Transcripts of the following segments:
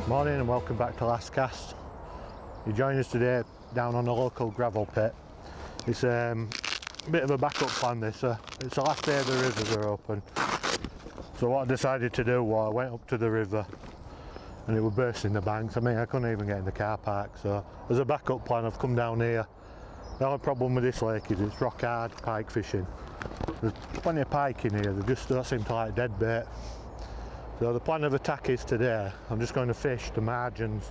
Morning and welcome back to Last Cast. You join us today down on a local gravel pit. It's a bit of a backup plan this. It's the last day the rivers are open. So what I decided to do was I went up to the river and it was bursting the banks. I mean, I couldn't even get in the car park. So as a backup plan I've come down here. The only problem with this lake is it's rock hard pike fishing. There's plenty of pike in here, they just don't seem to like dead bait. So the plan of attack is today, I'm just going to fish the margins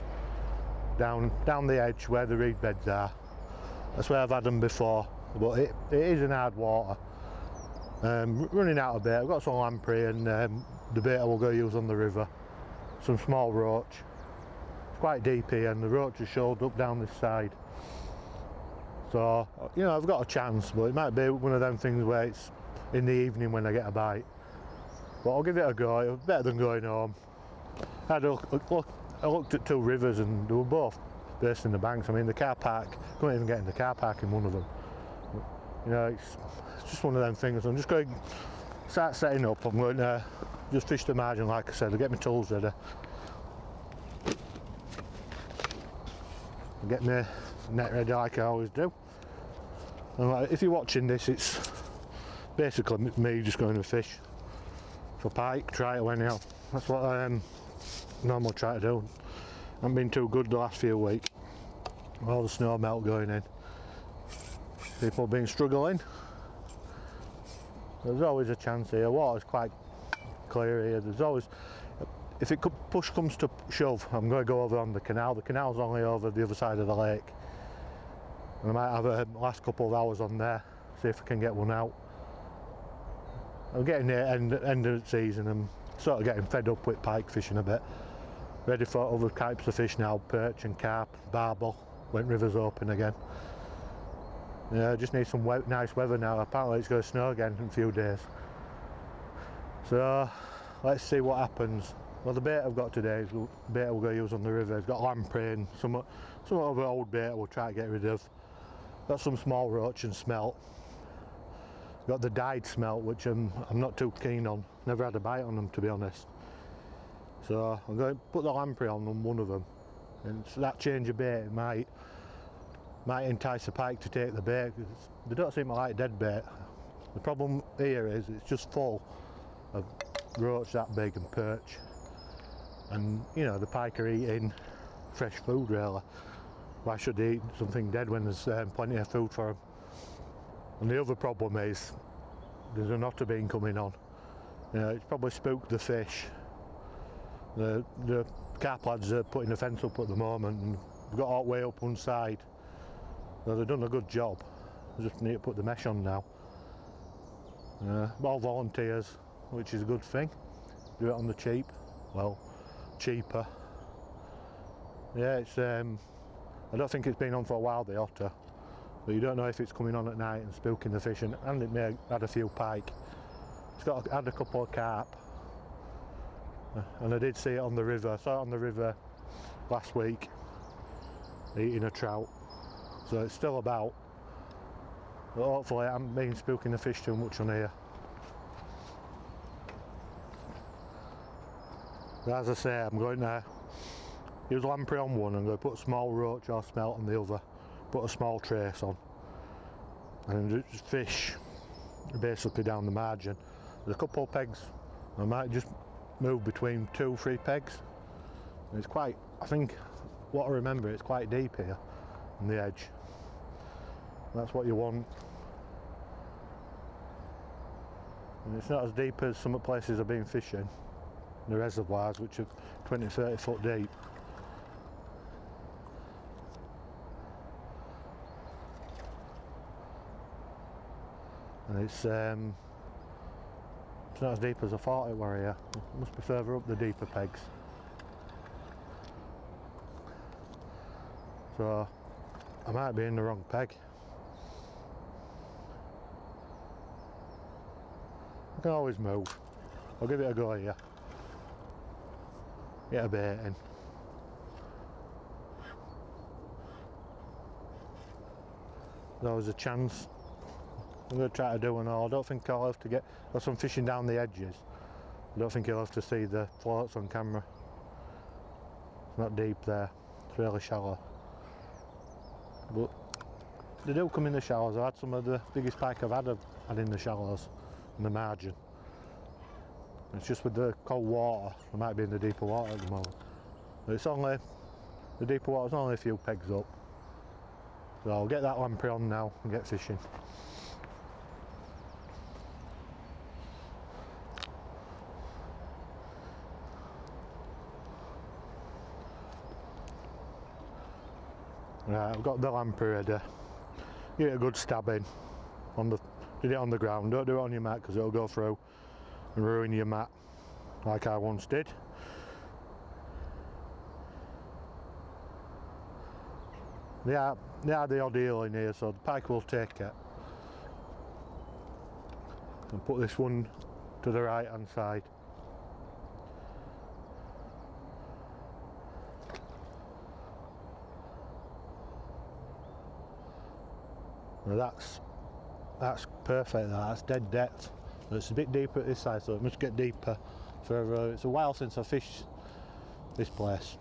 down the edge where the reed beds are. That's where I've had them before, but it is in hard water. Running out of bait, I've got some lamprey and the bait I will go use on the river. Some small roach. It's quite deep here and the roach has showed up down this side. So, you know, I've got a chance, but it might be one of them things where it's in the evening when I get a bite. But I'll give it a go. It was better than going home. I looked at two rivers and they were both bursting the banks. I mean, the car park, couldn't even get in the car park in one of them. You know, it's just one of them things. I'm just going to start setting up. I'm going to just fish the margin, like I said. I'll get my tools ready. I'll get my net ready like I always do. And if you're watching this, it's basically me just going to fish for pike, try it anyhow. That's what I normally try to do. I haven't been too good the last few weeks. All the snow melt going in. People have been struggling. There's always a chance here. Water's quite clear here. There's always, if it push comes to shove, I'm going to go over on the canal. The canal's only over the other side of the lake. And I might have a last couple of hours on there, see if I can get one out. I'm getting near end of the season and sort of getting fed up with pike fishing a bit. Ready for other types of fish now, perch and carp, barbel, when rivers open again. Yeah, I just need some nice weather now. Apparently it's going to snow again in a few days. So let's see what happens. Well, the bait I've got today is the bait we'll go use on the river. It's got lamprey and some other old bait we'll try to get rid of. Got some small roach and smelt. Got the dyed smelt, which I'm not too keen on. Never had a bite on them, to be honest. So I'm going to put the lamprey on one of them, and so that change of bait might entice a pike to take the bait, because they don't seem to like dead bait. The problem here is it's just full of roach that big and perch, and you know the pike are eating fresh food really. Why should they eat something dead when there's plenty of food for them? And the other problem is there's an otter bean coming on. You know, it's probably spooked the fish. The carp lads are putting the fence up at the moment and we've got all the way up one side. So they've done a good job. We just need to put the mesh on now. All volunteers, which is a good thing. Do it on the cheap. Well, cheaper. Yeah, it's I don't think it's been on for a while, the otter. But you don't know if it's coming on at night and spooking the fish, and it may have had a few pike. It's had a couple of carp, and I did see it on the river. I saw it on the river last week, eating a trout. So it's still about. But hopefully I haven't been spooking the fish too much on here. But as I say, I'm going to use lamprey on one, I'm going to put a small roach or smelt on the other. Put a small trace on and just fish basically down the margin. There's a couple of pegs. I might just move between 2-3 pegs. And it's quite, I think what I remember, it's quite deep here on the edge. That's what you want. And it's not as deep as some places I've been fishing, the reservoirs, which are 20-30 foot deep. And it's not as deep as I thought it were here. It must be further up the deeper pegs. So I might be in the wrong peg. I can always move. I'll give it a go here. Get a bait in. There's always a chance. I'm going to try to do an all. I don't think I'll have to get, because I'm fishing down the edges, I don't think you'll have to see the floats on camera. not deep there, it's really shallow. But they do come in the shallows. I've had some of the biggest pike I've had in the shallows, in the margin. It's just with the cold water, they might be in the deeper water at the moment. But it's only, the deeper water's only a few pegs up. So I'll get that lamprey on now and get fishing. Right, I've got the lamprey ready. Give it a good stabbing. Did it on the ground, don't do it on your mat because it'll go through and ruin your mat like I once did. They are the odd eel in here, so the pike will take it. And put this one to the right hand side. Now that's perfect, that's dead depth. It's a bit deeper at this side, so it must get deeper further. It's a while since I fished this place,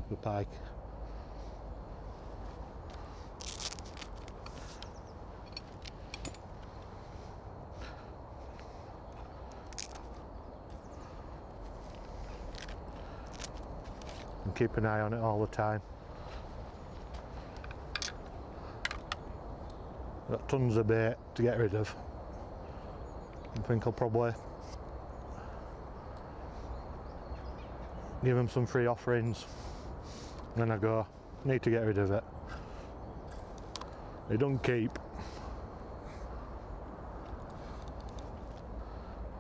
the pike. And keep an eye on it all the time. Got tons of bait to get rid of. I think I'll probably give them some free offerings. Then I go, need to get rid of it. They don't keep.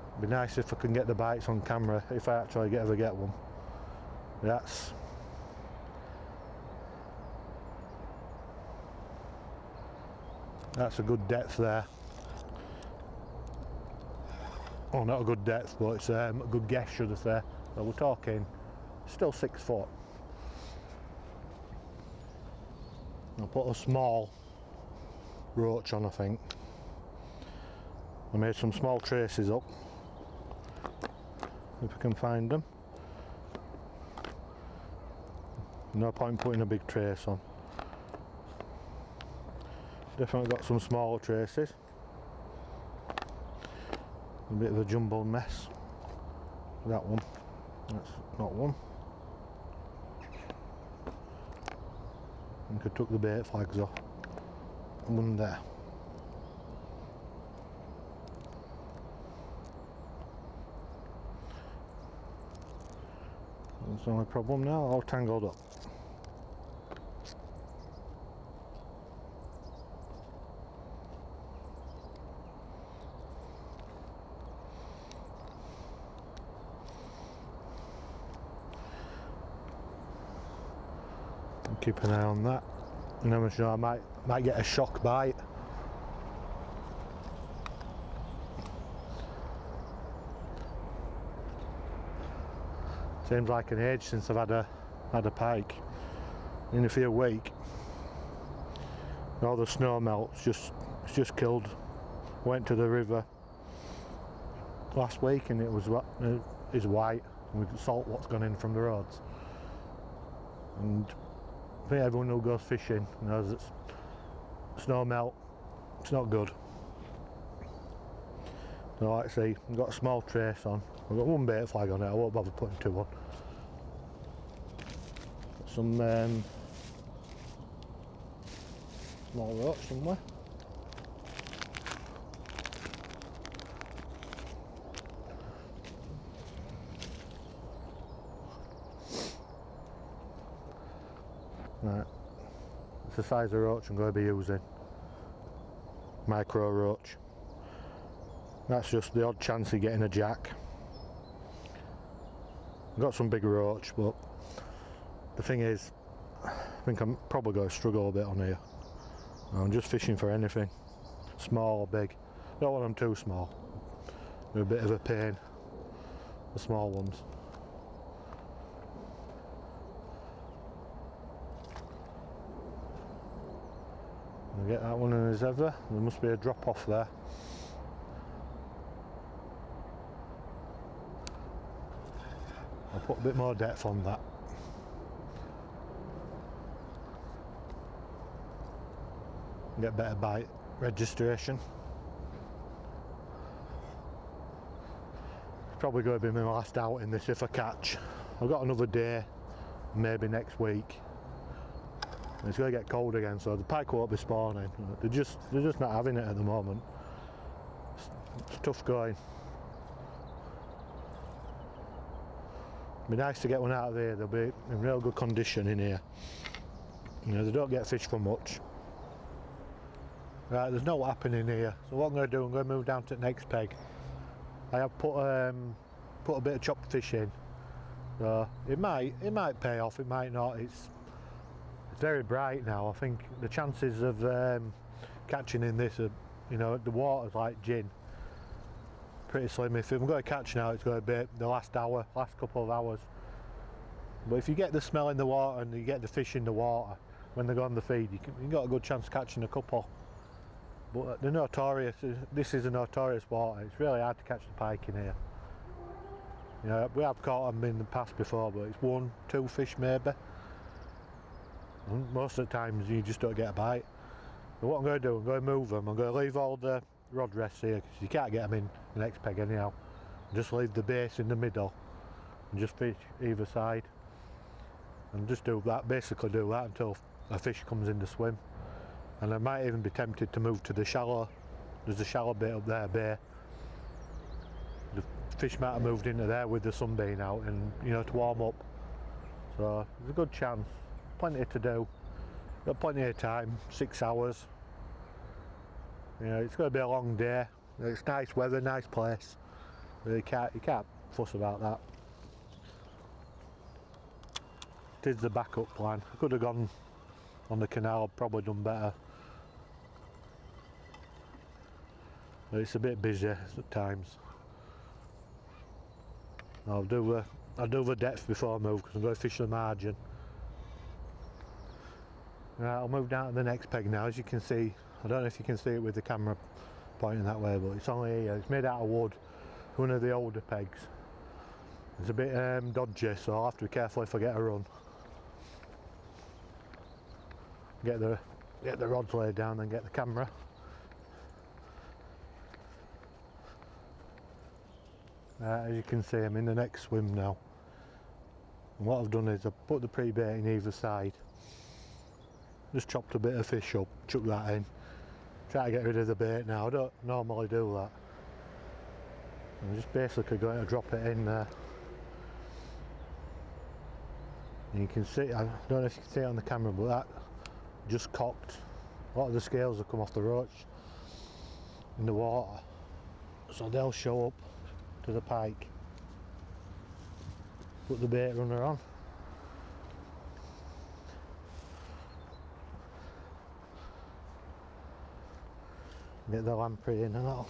It'd be nice if I can get the bites on camera, if I actually ever get one. That's a good depth there. Oh, not a good depth, but it's a good guess, should I say. So we're talking still 6 foot. I'll put a small roach on, I think. I made some small traces up, if I can find them. No point putting a big trace on. Definitely got some smaller traces. A bit of a jumbled mess. That one. That's not one. I think I took the bait flags off. One there. That's the only problem now, all tangled up. Keep an eye on that. You never know, I might get a shock bite. Seems like an age since I've had a pike. In a few weeks. All the snow melts it's just killed. Went to the river last week and it was white with salt what's gone in from the roads. And I think everyone who goes fishing knows that snow melt, it's not good. So like I say, I've got a small trace on. I've got one bait flag on it, I won't bother putting two on. Got some small roach somewhere. Right, it's the size of roach I'm going to be using. Micro roach. That's just the odd chance of getting a jack. I've got some big roach, but the thing is, I think I'm probably going to struggle a bit on here. I'm just fishing for anything, small or big. Don't want them too small. They're a bit of a pain, the small ones. I'll get that one in as ever. There must be a drop off there. I'll put a bit more depth on that. get better bite registration. It's probably going to be my last outing this if I catch. I've got another day, maybe next week. It's going to get cold again, so the pike won't be spawning. They're just not having it at the moment. It's tough going. It'd be nice to get one out of here. They'll be in real good condition in here. You know, they don't get fish for much. Right, there's no happening here. So what I'm going to do, I'm going to move down to the next peg. I have put a bit of chopped fish in. So it might pay off, it might not. It's very bright now. I think the chances of catching in this are, you know, the water's like gin. Pretty slim. If I'm going to catch now, it's going to be the last hour, last couple of hours. But if you get the smell in the water and you get the fish in the water when they go on the feed, you've got a good chance of catching a couple. But they're notorious. This is a notorious water. It's really hard to catch the pike in here. You know, we have caught them in the past before, but it's 1, 2 fish maybe. And most of the times you just don't get a bite. But what I'm going to do, I'm going to move them. I'm going to leave all the rod rests here because you can't get them in the next peg anyhow. Just leave the base in the middle and just fish either side. And just do that, basically do that until a fish comes in to swim. And I might even be tempted to move to the shallow. There's a shallow bit up there, bay. The fish might have moved into there with the sun being out and, you know, to warm up. So there's a good chance. Plenty to do. Got plenty of time, 6 hours. You know, it's going to be a long day. It's nice weather, nice place. You can't fuss about that. It is the backup plan. I could have gone on the canal, probably done better. But it's a bit busy at times. I'll do the depth before I move because I'm going to fish the margin. Right, I'll move down to the next peg now. As you can see, I don't know if you can see it with the camera pointing that way, but it's only here. It's made out of wood, one of the older pegs. It's a bit dodgy, so I'll have to be careful if I get a run. Get the rods laid down and get the camera. As you can see, I'm in the next swim now. And what I've done is I've put the pre-bait in either side. Just chopped a bit of fish up, chucked that in. Try to get rid of the bait now. I don't normally do that. I'm just basically going to drop it in there. And you can see, I don't know if you can see it on the camera, but that just cocked. A lot of the scales have come off the roach in the water, so they'll show up to the pike. Put the bait runner on. Get the lamprey in and all.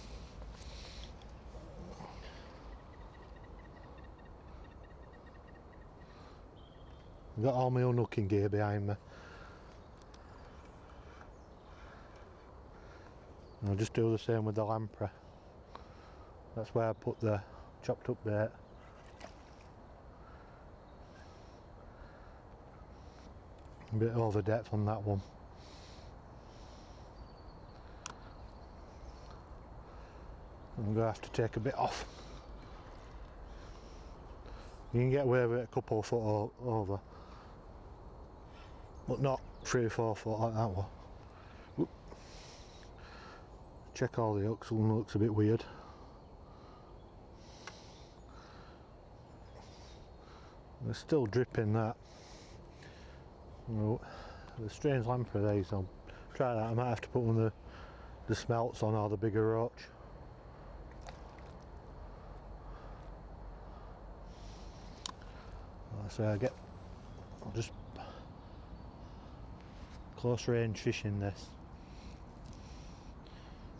I've got all my unhooking gear behind me. And I'll just do the same with the lamprey. That's where I put the chopped up bait. A bit over depth on that one. I'm going to have to take a bit off. You can get away with it a couple of foot over, but not 3 or 4 foot like that one. Whoop. Check all the hooks, one looks a bit weird. They're still dripping that. Oh, the strange lamprey these, I'll try that. I might have to put one of the smelts on or the bigger roach. So I'll just close range fishing this.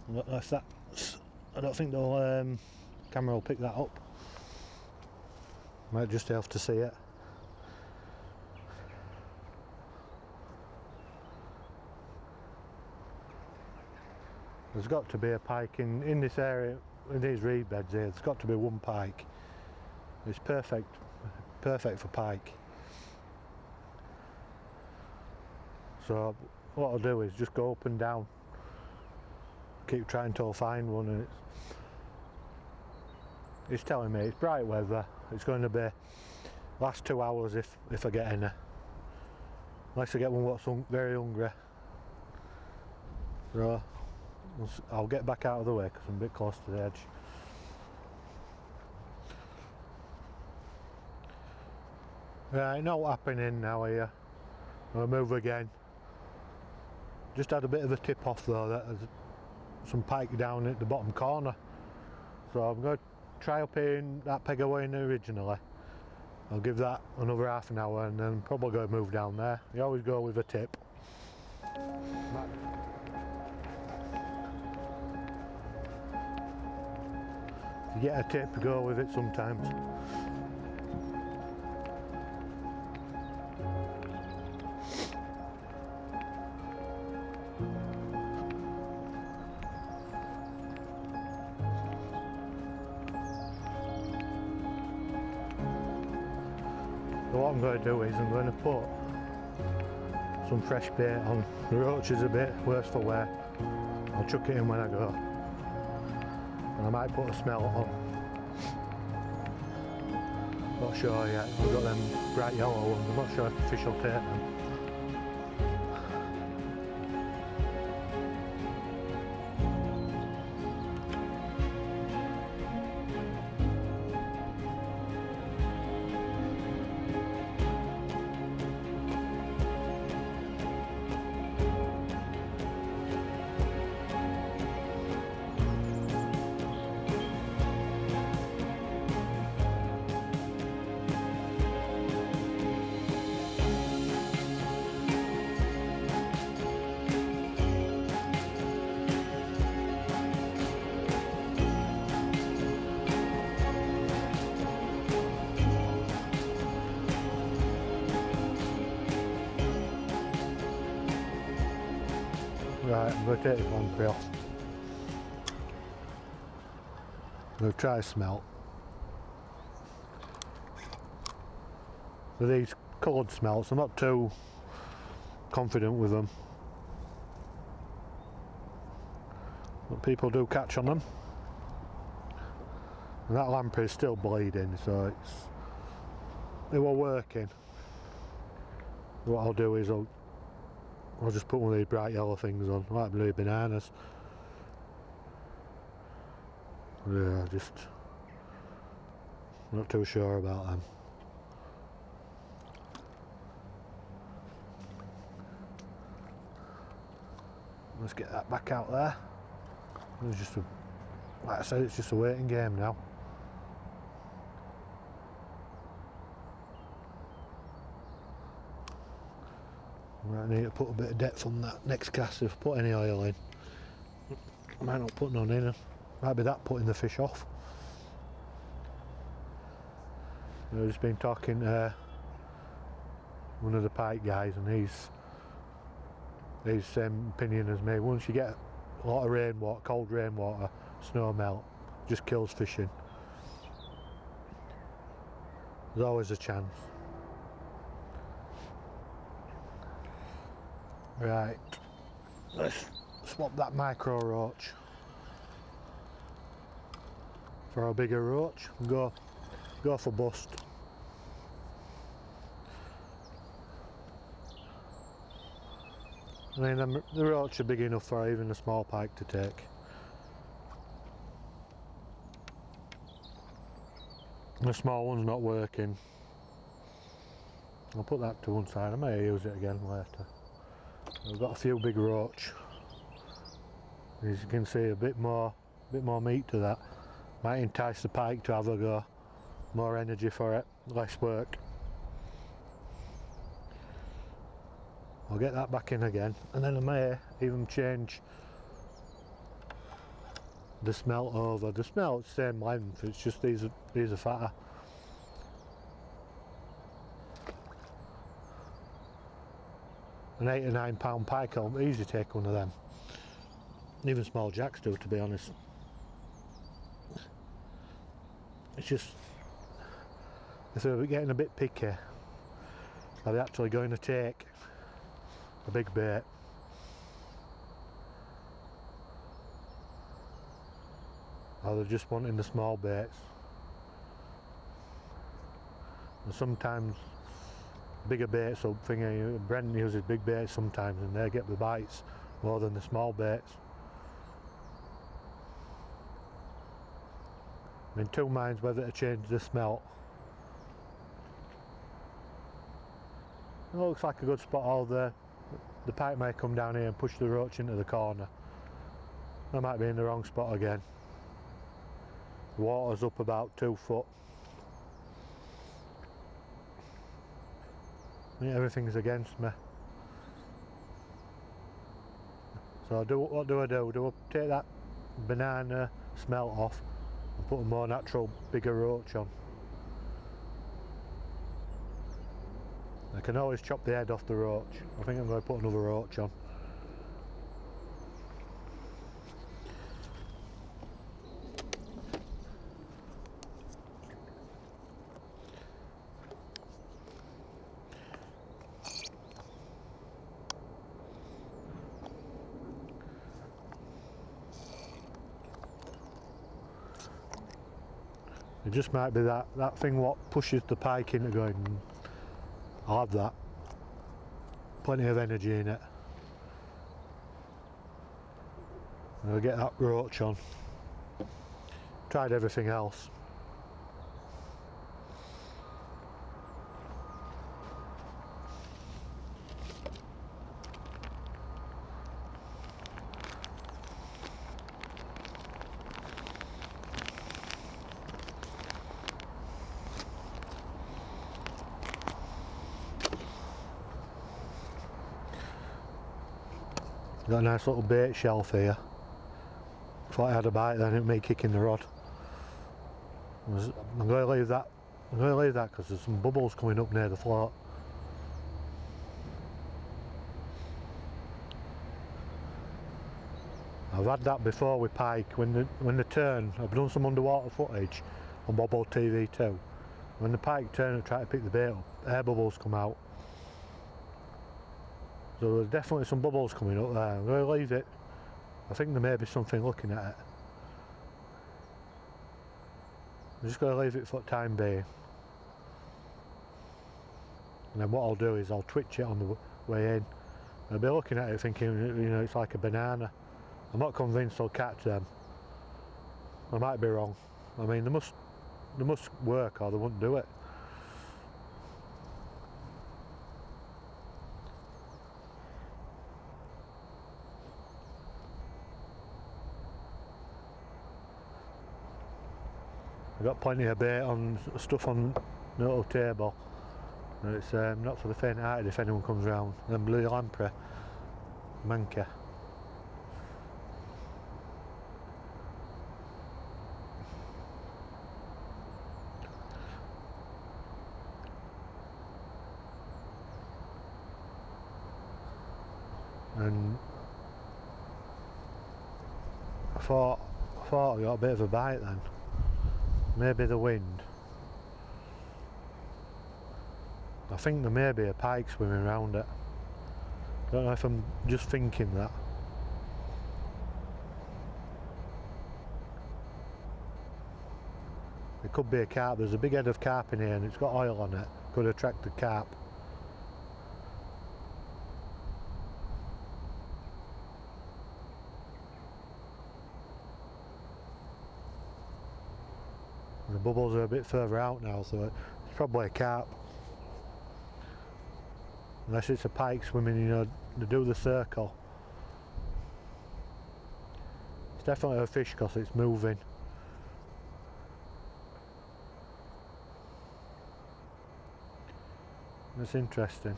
I don't know if that's, I don't think the camera will pick that up. Might just have to see it. There's got to be a pike in this area, in these reed beds here. There's got to be one pike. It's perfect for pike. So what I'll do is just go up and down keep trying to find one, and it's telling me it's bright weather. It's going to be last 2 hours if I get any, unless I get one that's very hungry. So I'll get back out of the way because I'm a bit close to the edge. Right, not happening now here. I'll move again. Just had a bit of a tip off though, that there's some pike down at the bottom corner. So I'm going to try up in that peg I were in originally. I'll give that another half an hour and then probably go move down there. You always go with a tip. If you get a tip, go with it sometimes. So what I'm going to do is I'm going to put some fresh bait on. The roach is a bit worse for wear. I'll chuck it in when I go. And I might put a smelt on. Not sure yet. We've got them bright yellow ones. I'm not sure if the fish will take them. Right, I'm going to take the concrete off. I'm going to try a smelt. So these coloured smelts, I'm not too confident with them. But people do catch on them. And that lamprey is still bleeding, so they were working. What I'll do is I'll just put one of these bright yellow things on, like blue bananas. Yeah, just not too sure about them. Let's get that back out there. It's just like I said, it's just a waiting game now. I need to put a bit of depth on that next cast if I put any oil in. I might not put none in. Might be that putting the fish off. I've just been talking to one of the pike guys, and he's the same opinion as me. Once you get a lot of rainwater, cold rainwater, snow melt, just kills fishing. There's always a chance. Right, let's swap that micro roach for a bigger roach and go for bust. I mean, the roach are big enough for even a small pike to take. The small one's not working. I'll put that to one side. I may use it again later. I've got a few big roach. As you can see, a bit more meat to that. Might entice the pike to have a go. More energy for it, less work. I'll get that back in again, and then I may even change the smelt over. The smelt's same length, it's just these are fatter. An 8 or 9 pound pike, I'll easily take one of them. Even small jacks do, to be honest. It's just, if they're getting a bit picky, are they actually going to take a big bait? or they're just wanting the small baits. And sometimes bigger baits, so Brent uses big baits sometimes, and they get the bites more than the small baits. I'm in two minds whether to change the smelt. It looks like a good spot. All the pike may come down here and push the roach into the corner. I might be in the wrong spot again. The water's up about 2 foot. I think everything's against me. So what do I do? Do I take that banana smelt off and put a more natural, bigger roach on? I can always chop the head off the roach. I think I'm going to put another roach on. It just might be that thing what pushes the pike into going. I'll have that. Plenty of energy in it. And I'll get that roach on. Tried everything else. Got a nice little bait shelf here. Thought I had a bite then, it may kick in the rod. I'm going to leave that. I'm going to leave that because there's some bubbles coming up near the float. I've had that before with pike. When they turn, I've done some underwater footage on Bobble TV too. When the pike turn and try to pick the bait up, air bubbles come out. So there's definitely some bubbles coming up there. I'm going to leave it. I think there may be something looking at it. I'm just going to leave it for the time being. And then what I'll do is I'll twitch it on the way in. I'll be looking at it thinking, you know, it's like a banana. I'm not convinced I'll catch them. I might be wrong. I mean, they must work or they wouldn't do it. I've got plenty of bait on stuff on the little table. And it's not for the faint-hearted if anyone comes round. Then blue lamprey, manka. And I thought I got a bit of a bite then. Maybe the wind. I think there may be a pike swimming around it. Don't know if I'm just thinking that. It could be a carp. There's a big head of carp in here and it's got oil on it. Could attract the carp. The bubbles are a bit further out now, so it's probably a carp. Unless it's a pike swimming, you know, to do the circle. It's definitely a fish because it's moving. That's interesting.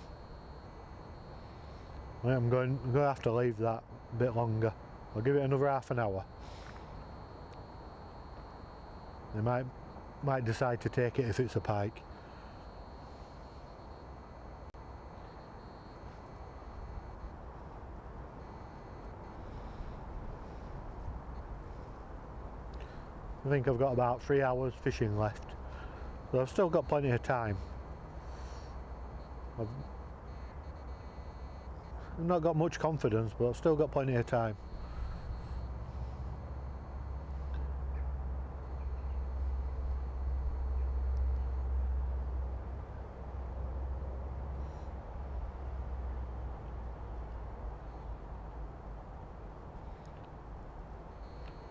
I'm going to have to leave that a bit longer. I'll give it another half an hour. They might decide to take it if it's a pike. I think I've got about 3 hours fishing left, so I've still got plenty of time. I've not got much confidence, but I've still got plenty of time.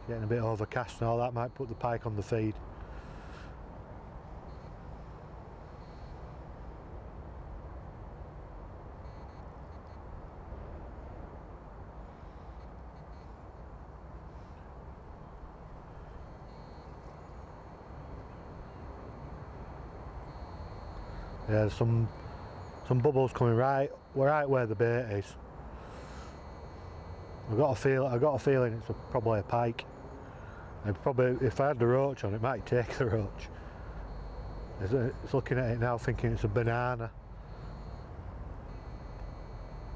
Getting a bit overcast and all that might put the pike on the feed. Yeah, there's some bubbles coming right where the bait is. I got a feeling it's probably a pike. And probably, if I had the roach on, it might take the roach. It's looking at it now, thinking it's a banana.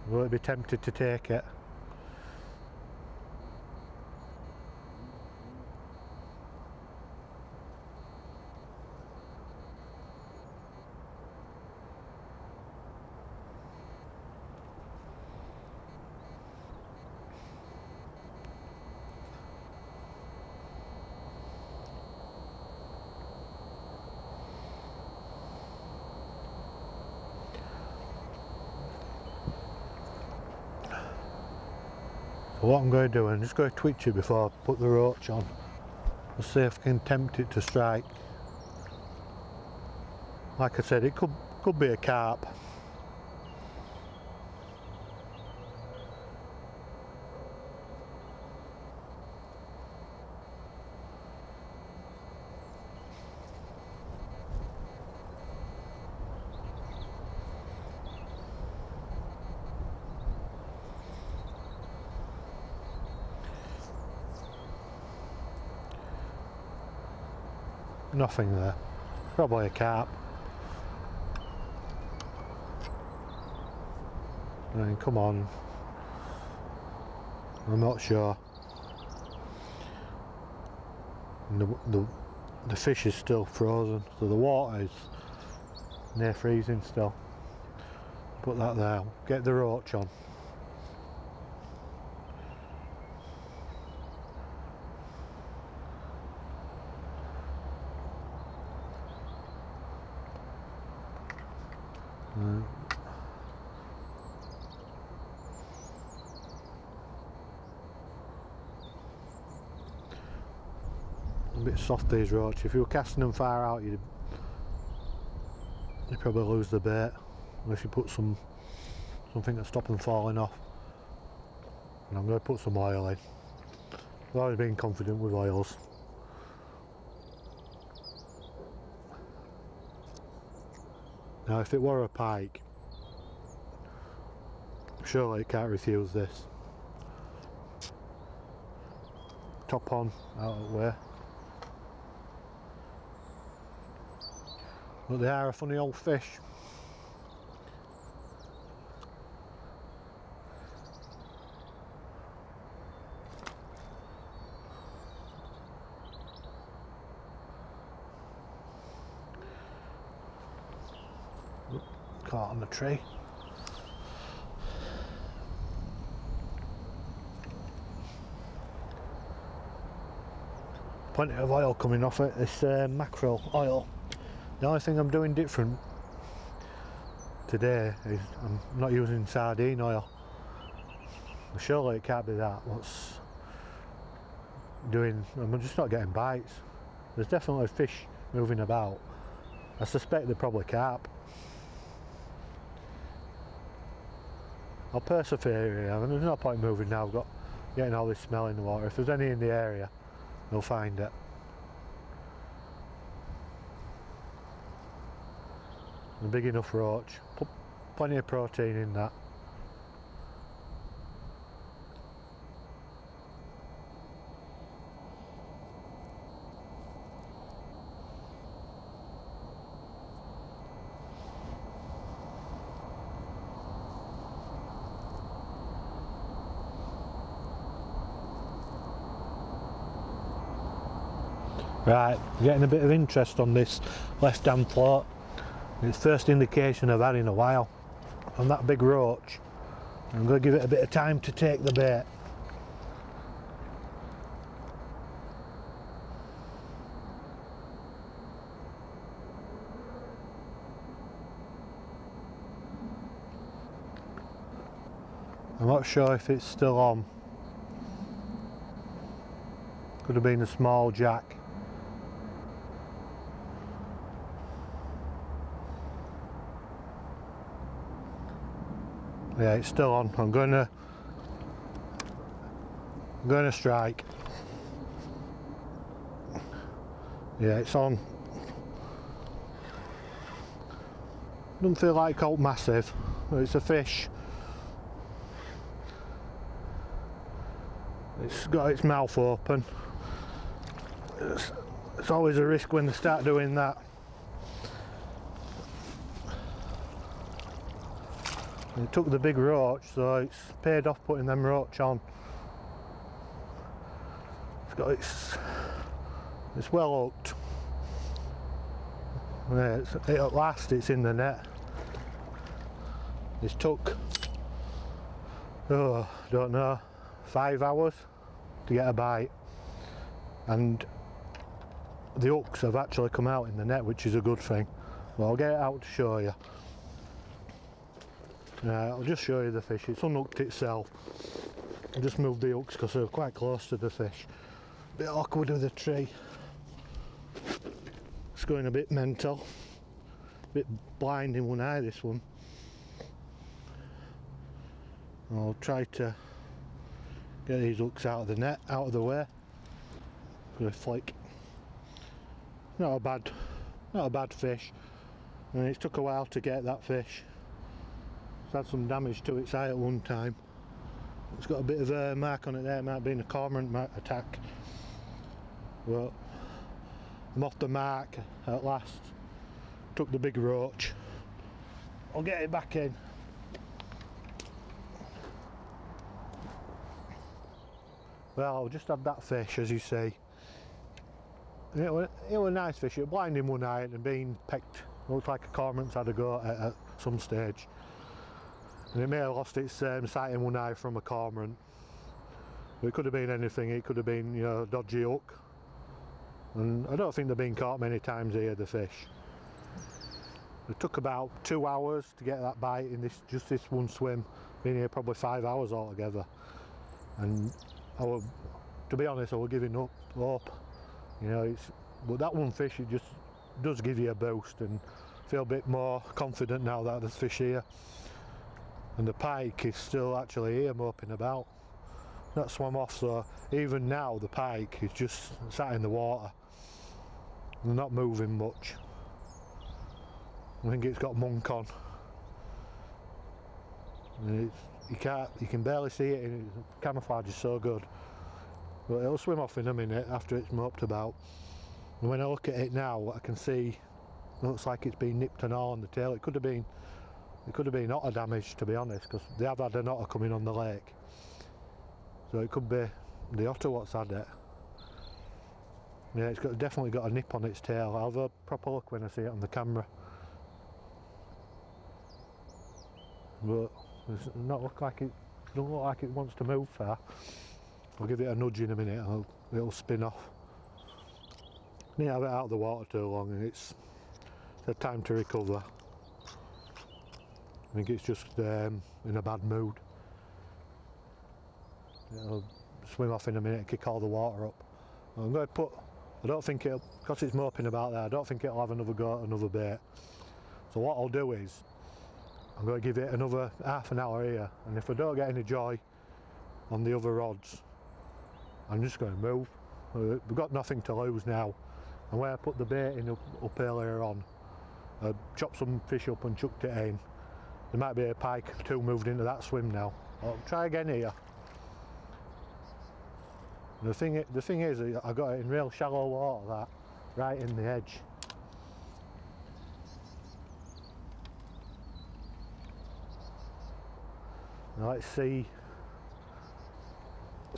Will it be tempted to take it? So what I'm going to do, I'm just going to twitch it before I put the roach on. Let's see if I can tempt it to strike. Like I said, it could be a carp. Nothing there. Probably a carp. I mean, come on. I'm not sure. And the fish is still frozen, so the water is near freezing still. Put that there. Get the roach on. A bit soft, these roach. If you were casting them far out, you'd probably lose the bait unless you put something to stop them falling off. And I'm going to put some oil in. I've always been confident with oils. Now if it were a pike, surely it can't refuse this. Top on, out of the way. But they are a funny old fish. Caught on the tree. Plenty of oil coming off it, this mackerel oil. The only thing I'm doing different today is I'm not using sardine oil. Surely it can't be that. What's doing? I'm just not getting bites. There's definitely fish moving about. I suspect they're probably carp. I'll persevere here. I mean, there's no point moving now. I've got getting all this smell in the water. If there's any in the area, they'll find it. A big enough roach. Put plenty of protein in that. Right, getting a bit of interest on this left hand float. It's the first indication I've had in a while on that big roach. I'm going to give it a bit of time to take the bait. I'm not sure if it's still on. Could have been a small jack. Yeah, it's still on. I'm going to strike. Yeah, it's on. Doesn't feel like caught massive, but it's a fish. It's got its mouth open. It's always a risk when they start doing that. It took the big roach, so it's paid off putting them roach on. It's got it's well hooked. Yeah, at last it's in the net. It's took, oh, don't know, 5 hours to get a bite, and the hooks have actually come out in the net, which is a good thing. Well, I'll get it out to show you. I'll just show you the fish. It's unhooked itself. I'll just move the hooks because they're quite close to the fish. Bit awkward with the tree. It's going a bit mental. Bit blind in one eye, this one. I'll try to get these hooks out of the net, out of the way. Good flick. Not a bad fish. And it took a while to get that fish. It's had some damage to its eye at one time. It's got a bit of a mark on it there. It might have been a cormorant attack. But I'm off the mark at last. Took the big roach. I'll get it back in. Well, I've just had that fish, as you see. It was a nice fish. It was blind in one eye and been pecked. Looked like a cormorant's had a go at some stage. And it may have lost its sight in one eye from a cormorant. But it could have been anything. It could have been, you know, a dodgy hook. And I don't think they've been caught many times here, the fish. It took about 2 hours to get that bite in just this one swim. Been here probably 5 hours altogether. And to be honest, I was giving up hope. You know, but that one fish, it just does give you a boost, and feel a bit more confident now that there's fish here. And the pike is still actually here moping about. Not swum off, so even now the pike is just sat in the water. They're not moving much. I think it's got monk on. And you can barely see it, and the camouflage is so good. But it'll swim off in a minute after it's moped about. And when I look at it now, I can see it looks like it's been nipped and all on the tail. It could have been otter damage, to be honest, because they have had an otter coming on the lake. So it could be the otter what's had it. Yeah, it's definitely got a nip on its tail. I'll have a proper look when I see it on the camera. But it doesn't look like it wants to move far. I'll give it a nudge in a minute and it'll spin off. I didn't have it out of the water too long, and it's had time to recover. I think it's just in a bad mood. It'll swim off in a minute and kick all the water up. I'm going to I don't think it'll, because it's moping about there, I don't think it'll have another go at another bait. So what I'll do is, I'm going to give it another half an hour here, and if I don't get any joy on the other rods, I'm just going to move. We've got nothing to lose now. And where I put the bait in up earlier on, I chopped some fish up and chucked it in. There might be a pike or two moved into that swim now. I'll try again here. The thing is, I got it in real shallow water, right in the edge. Now let's see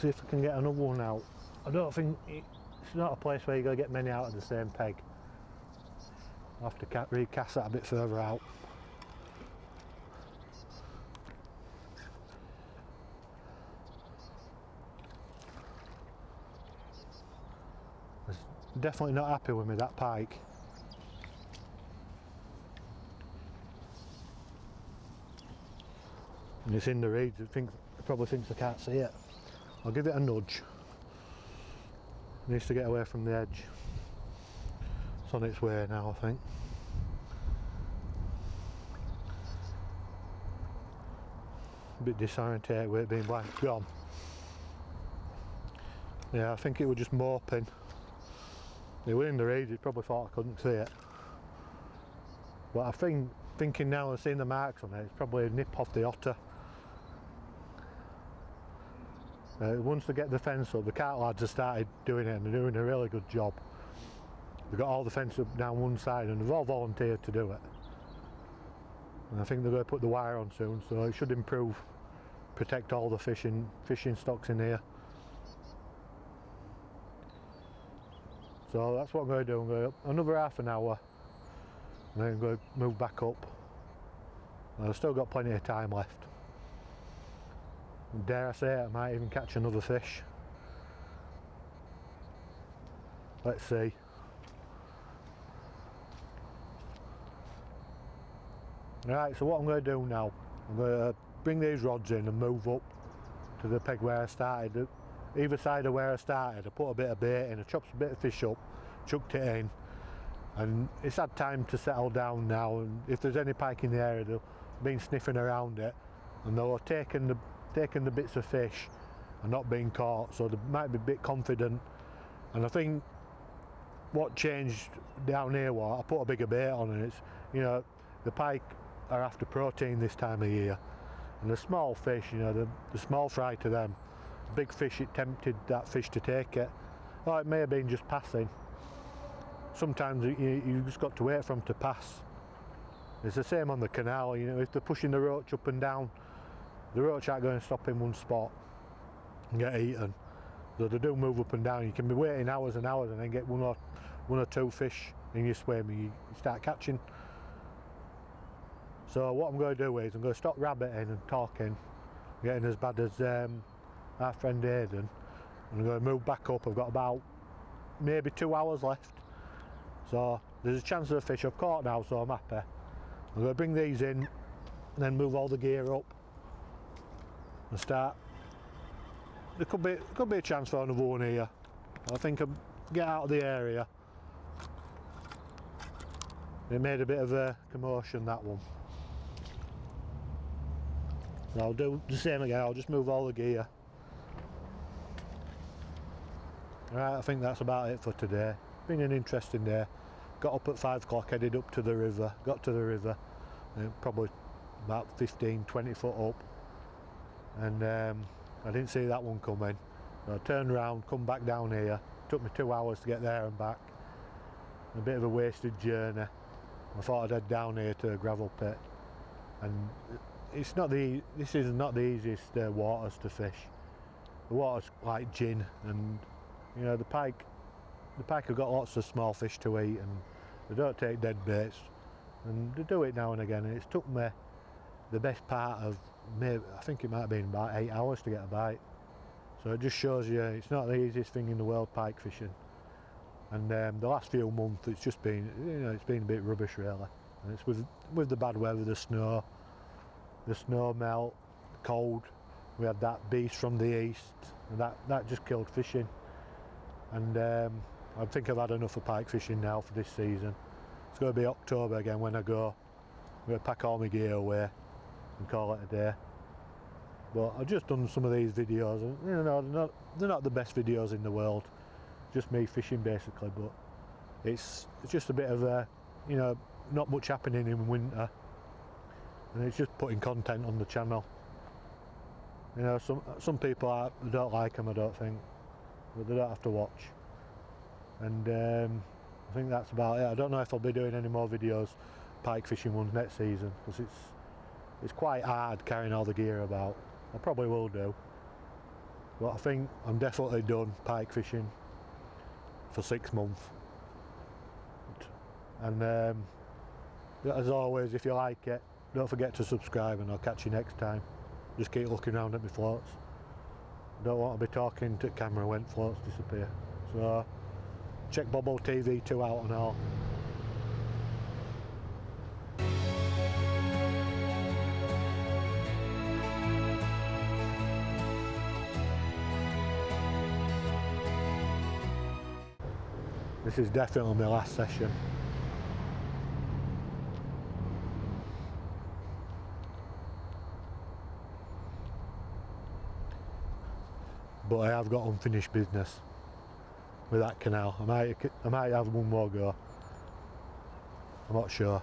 if I can get another one out. I don't think it's not a place where you're going to get many out of the same peg. I'll have to recast that a bit further out. Definitely not happy with me, that pike. And it's in the reeds. It probably thinks I can't see it. I'll give it a nudge. Needs to get away from the edge. It's on its way now, I think. A bit disorientated with it being blank gone. Yeah, I think it was just moping. It was in the reeds, it probably thought I couldn't see it. But I think, thinking now and seeing the marks on it, it's probably a nip off the otter. Once they get the fence up, the cart lads have started doing it and they're doing a really good job. They've got all the fence up down one side and they've all volunteered to do it. And I think they're going to put the wire on soon, so it should improve, protect all the fishing stocks in here. So that's what I'm going to do. I'm going to another half an hour and then I'm going to move back up. And I've still got plenty of time left. And dare I say it, I might even catch another fish. Let's see. Right, so what I'm going to do now, I'm going to bring these rods in and move up to the peg where I started. Either side of where I started, I put a bit of bait in, I chopped a bit of fish up, chucked it in, and it's had time to settle down now, and if there's any pike in the area, they've been sniffing around it, and they're taking the bits of fish and not being caught, so they might be a bit confident. And I think what changed down here was I put a bigger bait on, and it's, you know, the pike are after protein this time of year, and the small fish, you know, the small fry to them, big fish, it tempted that fish to take it. Or it may have been just passing. Sometimes you just got to wait for them to pass. It's the same on the canal, you know, if they're pushing the roach up and down, the roach aren't going to stop in one spot and get eaten. So they do move up and down. You can be waiting hours and hours and then get one or two fish in your swim and you start catching. So what I'm going to do is I'm going to stop rabbiting and talking, getting as bad as our friend Aidan, and I'm going to move back up. I've got about maybe 2 hours left, so there's a chance of the fish I've caught now, so I'm happy. I'm going to bring these in and then move all the gear up and start. There could be a chance for another one here. I think I'll get out of the area. It made a bit of a commotion, that one. So I'll do the same again, I'll just move all the gear. Right, I think that's about it for today. Been an interesting day. Got up at 5 o'clock, headed up to the river, got to the river, probably about 15-20 foot up, and I didn't see that one coming. So I turned around, come back down here. Took me 2 hours to get there and back. A bit of a wasted journey. I thought I'd head down here to a gravel pit, and this is not the easiest waters to fish. The water's like gin, and you know, the pike have got lots of small fish to eat, and they don't take dead baits, and they do it now and again, and it's took me the best part of maybe, I think it might have been about 8 hours to get a bite. So it just shows you it's not the easiest thing in the world, pike fishing. And the last few months it's just been, you know, it's been a bit rubbish really, and it's with the bad weather, the snow melt, cold. We had that beast from the east, and that just killed fishing. And I think I've had enough of pike fishing now for this season. It's going to be October again when I go. I'm going to pack all my gear away and call it a day. But I've just done some of these videos, and you know, they're not the best videos in the world. Just me fishing basically, but it's just a bit of a, you know, not much happening in winter, and it's just putting content on the channel. You know, some people don't like them, I don't think, but they don't have to watch. And I think that's about it. I don't know if I'll be doing any more videos, pike fishing ones, next season, because it's quite hard carrying all the gear about. I probably will do, but I think I'm definitely done pike fishing for 6 months. And as always, if you like it, don't forget to subscribe, and I'll catch you next time. Just keep looking around at my floats. I don't want to be talking to camera when floats disappear. So check Bobble TV 2 out and all. This is definitely my last session. But I have got unfinished business with that canal. I might have one more go. I'm not sure.